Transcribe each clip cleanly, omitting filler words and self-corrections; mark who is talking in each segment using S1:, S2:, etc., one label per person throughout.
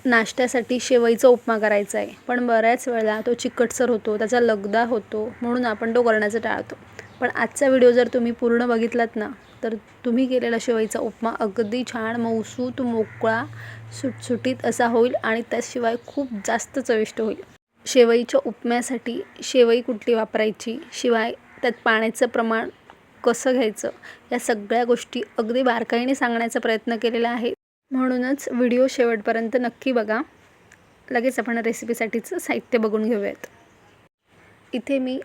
S1: नाश्त्यासाठी शेवईचा उपमा करायचा आहे, पण बऱ्याच वेळेला तो चिकटसर होतो, त्याचा लगदा होतो, म्हणून आपण तो करण्याचं टाळतो. पण आजचा व्हिडिओ जर तुम्ही पूर्ण बघितलात ना, तर तुम्ही केलेला शेवईचा उपमा अगदी छान मऊसूत, मोकळा, सुटसुटीत असा होईल आणि त्याशिवाय खूप जास्त चविष्ट होईल. शेवईच्या उपम्यासाठी शेवई कुठली वापरायची, शिवाय त्यात पाण्याचं प्रमाण कसं घ्यायचं, या सगळ्या गोष्टी अगदी बारकाईने सांगण्याचा प्रयत्न केलेला आहे. म्हणूनच व्हिडिओ शेवटपर्यंत नक्की बघा. लगेच आपण रेसिपीसाठीचं साहित्य बघून घेऊयात. इथे मी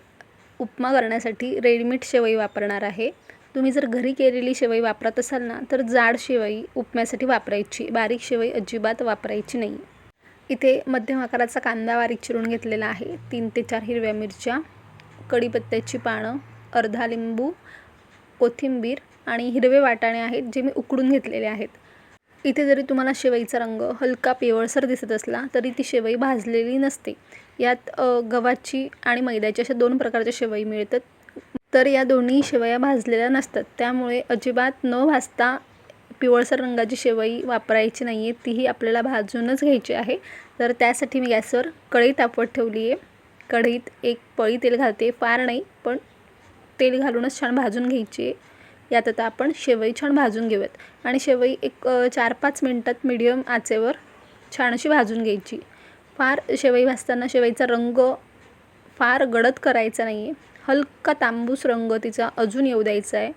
S1: उपमा करण्यासाठी रेडीमेड शेवई वापरणार आहे. तुम्ही जर घरी केलेली शेवई वापरत असाल ना, तर जाड शेवई उपम्यासाठी वापरायची, बारीक शेवई अजिबात वापरायची नाही. इथे मध्यम आकाराचा कांदा बारीक चिरून घेतलेला आहे, 3 ते 4 हिरव्या मिरच्या, कढीपत्त्याची पानं, अर्धा लिंबू, कोथिंबीर आणि हिरवे वाटाणे आहेत जे मी उकडून घेतलेले आहेत. इथे जरी तुम्हाला शेवईचा रंग हलका पिवळसर दिसत असला तरी ती शेवई भाजलेली नसते. यात गव्हाची आणि मैद्याची अशा 2 प्रकारच्या शेवई मिळतात, तर या दोन्ही शेवया भाजलेल्या नसतात. त्यामुळे अजिबात न भाजता पिवळसर रंगाची शेवई वापरायची नाही आहे, तीही आपल्याला भाजूनच घ्यायची आहे. तर त्यासाठी मी गॅसवर कढई तापवत ठेवली आहे. कढईत 1 पळी तेल घालते, फार नाही पण तेल घालूनच छान भाजून घ्यायची आहे. यात आता आपण शेवई छान भाजून घेऊयात आणि शेवई एक 4-5 मिनटात मीडियम आचेवर छान अशी भाजून घ्यायची. फार शेवई भाजताना शेवईचा रंग फार गडद करायचा नाही आहे, हलका तांबूस रंग तिचा अजून येऊ द्यायचा आहे.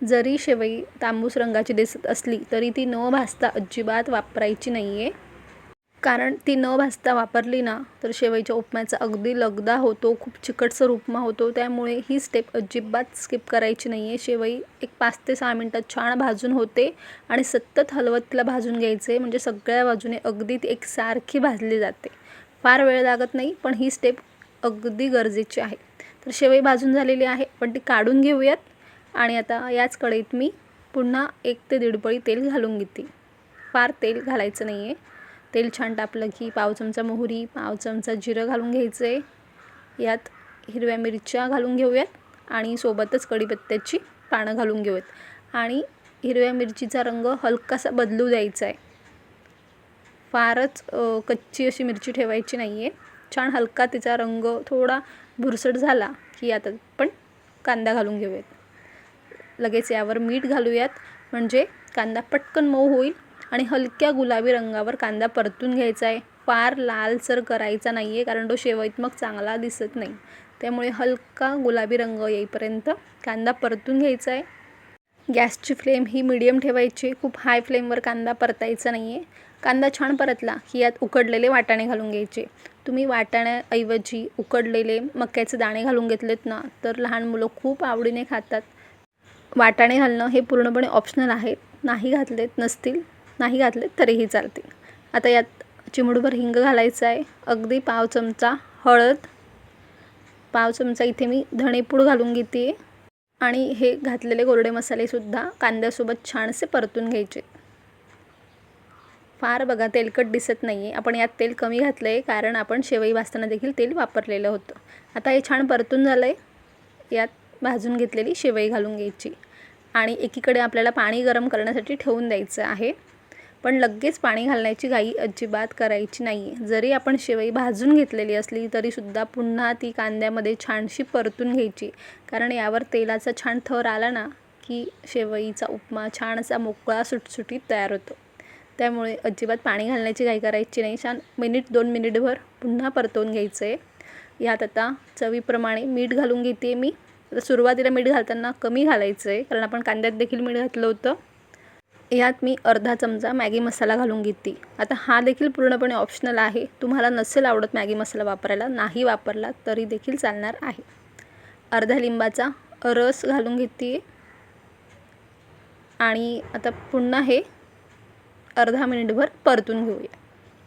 S1: जरी शेवई तांबूस रंगाची दिसत असली तरी ती न भाजता अजिबात वापरायची नाही आहे, कारण ती न भाजता वापरली ना तर शेवईच्या उपम्याचा अगदी लगदा होतो, खूप चिकटसर उपमा होतो. त्यामुळे ही स्टेप अजिबात स्किप करायची नाही आहे. शेवई एक 5 ते 6 मिनटात छान भाजून होते आणि सतत हलवत तिला भाजून घ्यायचे, म्हणजे सगळ्या बाजूने अगदी ती एकसारखी भाजली जाते. फार वेळ लागत नाही, पण ही स्टेप अगदी गरजेची आहे. तर शेवई भाजून झालेली आहे, पण ती काढून घेऊयात आणि आता याच कढईत मी पुन्हा 1 ते 1.5 पळी तेल घालून घेते. फार तेल घालायचं नाही आहे. तेल छान तापलं की पाव चमचा मोहरी, पाव चमचा जिरं घालून घ्यायचं आहे. यात हिरव्या मिरच्या घालून घेऊयात आणि सोबतच कढीपत्त्याची पानं घालून घेऊयात आणि हिरव्या मिरचीचा रंग हलकासा बदलू द्यायचा आहे. फारच कच्ची अशी मिरची ठेवायची नाही आहे. छान हलका तिचा रंग थोडा भुरसट झाला की आता आपण कांदा घालून घेऊयात. लगेच यावर मीठ घालूयात, म्हणजे कांदा पटकन मऊ होईल आणि हलक्या गुलाबी रंगावर कांदा परतून घ्यायचा आहे. फार लालसर करायचा नाही आहे, कारण तो शेवईत मग चांगला दिसत नाही. त्यामुळे हलका गुलाबी रंग येईपर्यंत कांदा परतून घ्यायचा आहे. गॅसची फ्लेम ही मीडियम ठेवायची, खूप हाय फ्लेमवर कांदा परतायचा नाही आहे. कांदा छान परतला की यात उकडलेले वाटाणे घालून घ्यायचे. तुम्ही वाटाण्याऐवजी उकडलेले मक्याचे दाणे घालून घेतलेत ना, तर लहान मुलं खूप आवडीने खातात. वाटाणे घालणं हे पूर्णपणे ऑप्शनल आहे, नाही घातलेत तरीही चालते. आता यात चिमूटभर हिंग घालायचं आहे, अगदी पाव चमचा हळद, पाव चमचा इथे मी धणेपूड घालून घेते आणि हे घातलेले कोरडे मसालेसुद्धा कांद्यासोबत छानसे परतून घ्यायचे. फार बघा तेलकट दिसत नाही आहे, आपण यात तेल कमी घातलं आहे, कारण आपण शेवई भाजताना देखील तेल वापरलेलं होतं. आता हे छान परतून झालं आहे. यात भाजून घेतलेली शेवई घालून घ्यायची आणि एकीकडे आपल्याला पाणी गरम करण्यासाठी ठेवून द्यायचं आहे. पण लगेच पाणी घालण्याची घाई अजिबात करायची नाही आहे. जरी आपण शेवई भाजून घेतलेली असली तरीसुद्धा पुन्हा ती कांद्यामध्ये छानशी परतून घ्यायची, कारण यावर तेलाचा छान थर आला ना की शेवईचा उपमा छान असा मोकळा सुटसुटीत तयार होतो. त्यामुळे अजिबात पाणी घालण्याची घाई करायची नाही. छान 1-2 मिनिटभर पुन्हा परतवून घ्यायचं आहे. यात आता चवीप्रमाणे मीठ घालून घेते मी. आता सुरुवातीला मीठ घालताना कमी घालायचं आहे, कारण आपण कांद्यात देखील मीठ घातलं होतं. यात मी अर्धा चमचा मॅगी मसाला घालून घेते. आता हा देखील पूर्णपणे ऑप्शनल आहे. तुम्हाला नसेल आवडत मॅगी मसाला वापरायला, नाही वापरला तरी देखील चालणार आहे. अर्धा लिंबाचा रस घालून घेते आणि आता पुन्हा हे अर्धा मिनिटभर परतून घेऊया,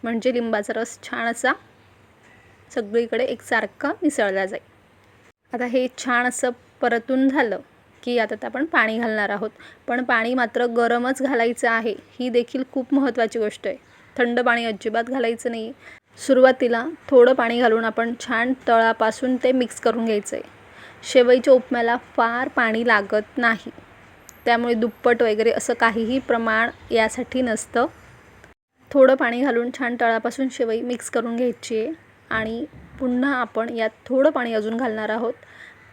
S1: म्हणजे लिंबाचा रस छान असा सगळीकडे एकसारखा मिसळला जाईल. आता हे छान असं परतून झालं की आता आपण पाणी घालणार आहोत, पण पाणी मात्र गरमच घालायचं आहे. ही देखील खूप महत्त्वाची गोष्ट आहे. थंड पाणी अजिबात घालायचं नाही. सुरुवातीला थोडं पाणी घालून आपण छान तळापासून ते मिक्स करून घ्यायचं आहे. शेवईच्या उपम्याला फार पाणी लागत नाही, त्यामुळे दुप्पट वगैरे असं काहीही प्रमाण यासाठी नसतं. थोडं पाणी घालून छान तळापासून शेवई मिक्स करून घ्यायची आहे आणि पुन्हा आपण यात थोडं पाणी अजून घालणार आहोत.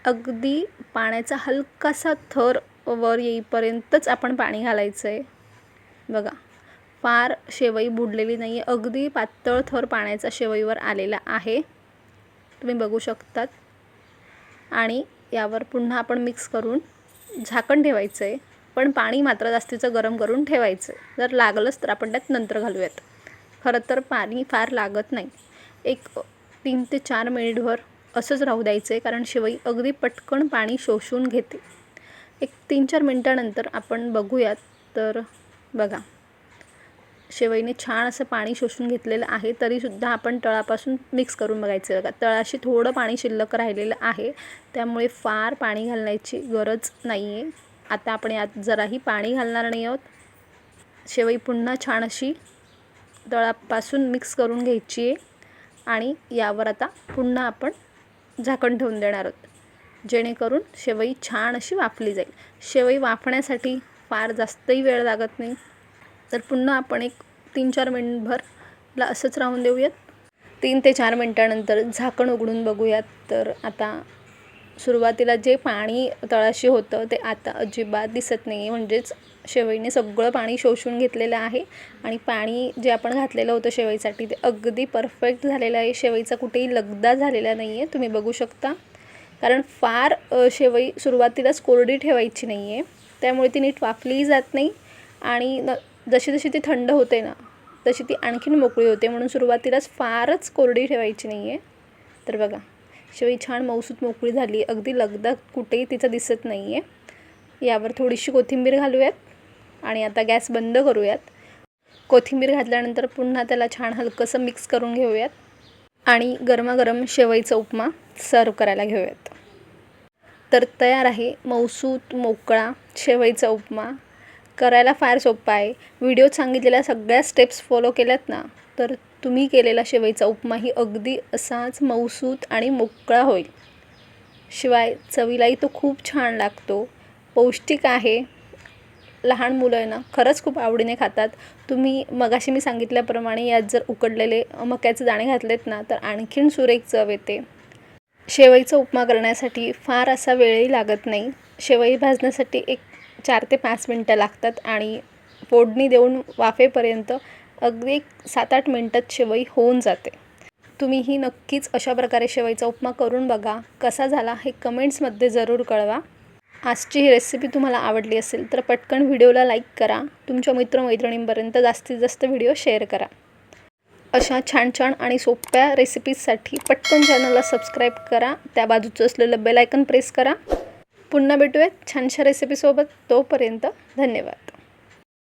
S1: अगदी पाण्याचा हलकासा थर वर येईपर्यंतच आपण पाणी घालायचं आहे. बघा, फार शेवई बुडलेली नाही आहे, अगदी पातळ थर पाण्याचा शेवईवर आलेला आहे, तुम्ही बघू शकतात. आणि यावर पुन्हा आपण मिक्स करून झाकण ठेवायचं आहे, पण पाणी मात्र जास्तीचं गरम करून ठेवायचं आहे. जर लागलंच तर आपण त्यात नंतर घालूयात. खरं तर पाणी फार लागत नाही, एक 3 ते 4 मिनिटभर असंच राहू द्यायचं आहे, कारण शेवई अगदी पटकन पाणी शोषून घेते. एक 3-4 मिनटानंतर आपण बघूयात तर बघा, शेवईने छान असं पाणी शोषून घेतलेलं आहे. तरीसुद्धा आपण तळापासून मिक्स करून बघायचं. बघा, तळाशी थोडं पाणी शिल्लक राहिलेलं आहे, त्यामुळे फार पाणी घालण्याची गरज नाही आहे. आता आपण यात जराही पाणी घालणार नाही आहोत. शेवई पुन्हा छान अशी तळापासून मिक्स करून घ्यायची आहे आणि यावर आता पुन्हा आपण झाकण ठेवून देणार आहोत, जेणेकरून शेवई छान अशी वाफली जाईल. शेवई वाफण्यासाठी फार जास्तही वेळ लागत नाही, तर पुन्हा आपण एक 3-4 मिनिटभरला असंच राहून देऊयात. 3 ते 4 मिनटानंतर झाकण उघडून बघूयात तर आता सुरुवातीला जे पाणी तळाशी होतं ते आता अजिबात दिसत नाही आहे. म्हणजेच शेवईने सगळं पाणी शोषून घेतलेलं आहे आणि पाणी जे आपण घातलेलं होतं शेवईसाठी ते अगदी परफेक्ट झालेलं आहे. शेवईचा कुठेही लगदा झालेला नाही आहे, तुम्ही बघू शकता. कारण फार शेवई सुरुवातीलाच कोरडी ठेवायची नाही आहे, त्यामुळे ती नीट वाफलीही जात नाही आणि जशी जशी ती थंड होते ना तशी ती आणखीन मोकळी होते. म्हणून सुरुवातीलाच फारच कोरडी ठेवायची नाही आहे. तर बघा, शेवई छान मऊसूत मोकळी झाली, अगदी लगदा कुठेही तिचा दिसत नाही आहे. यावर थोडीशी कोथिंबीर घालूयात आणि आता गॅस बंद करूयात. कोथिंबीर घातल्यानंतर पुन्हा त्याला छान हलकंसं मिक्स करून घेऊयात आणि गरमागरम शेवईचा उपमा सर्व करायला घेऊयात. तर तयार आहे मऊसूत मोकळा शेवईचा उपमा. करायला फार सोपा आहे. व्हिडिओत सांगितलेल्या सगळ्या स्टेप्स फॉलो केल्यात ना तर तुम्ही केलेला शेवईचा उपमाही अगदी असाच मऊसूत आणि मोकळा होईल. शिवाय चवीलाही तो खूप छान लागतो, पौष्टिक आहे. लहान मुलं आहे ना खरंच खूप आवडीने खातात. तुम्ही मगाशी मी सांगितल्याप्रमाणे यात जर उकडलेले मक्याचे दाणे घातलेत ना तर आणखीन सुरेख चव येते. शेवईचा उपमा करण्यासाठी फार असा वेळही लागत नाही. शेवई भाजण्यासाठी एक 4 ते 5 मिनटं लागतात आणि फोडणी देऊन वाफेपर्यंत अगदी 7-8 मिनटात शेवई होऊन जाते. तुम्हीही नक्कीच अशा प्रकारे शेवईचा उपमा करून बघा. कसा झाला हे कमेंट्समध्ये जरूर कळवा. आजची ही रेसिपी तुम्हाला आवडली असेल तर पटकन व्हिडिओला लाईक करा. तुमच्या मित्रमैत्रिणींपर्यंत जास्तीत जास्त व्हिडिओ शेअर करा. अशा छान छान आणि सोप्या रेसिपीजसाठी पटकन चॅनलला सबस्क्राईब करा. त्या बाजूचं असलेलं बेल आयकन प्रेस करा. पुन्हा भेटूयात छानशा रेसिपीसोबत. तोपर्यंत धन्यवाद.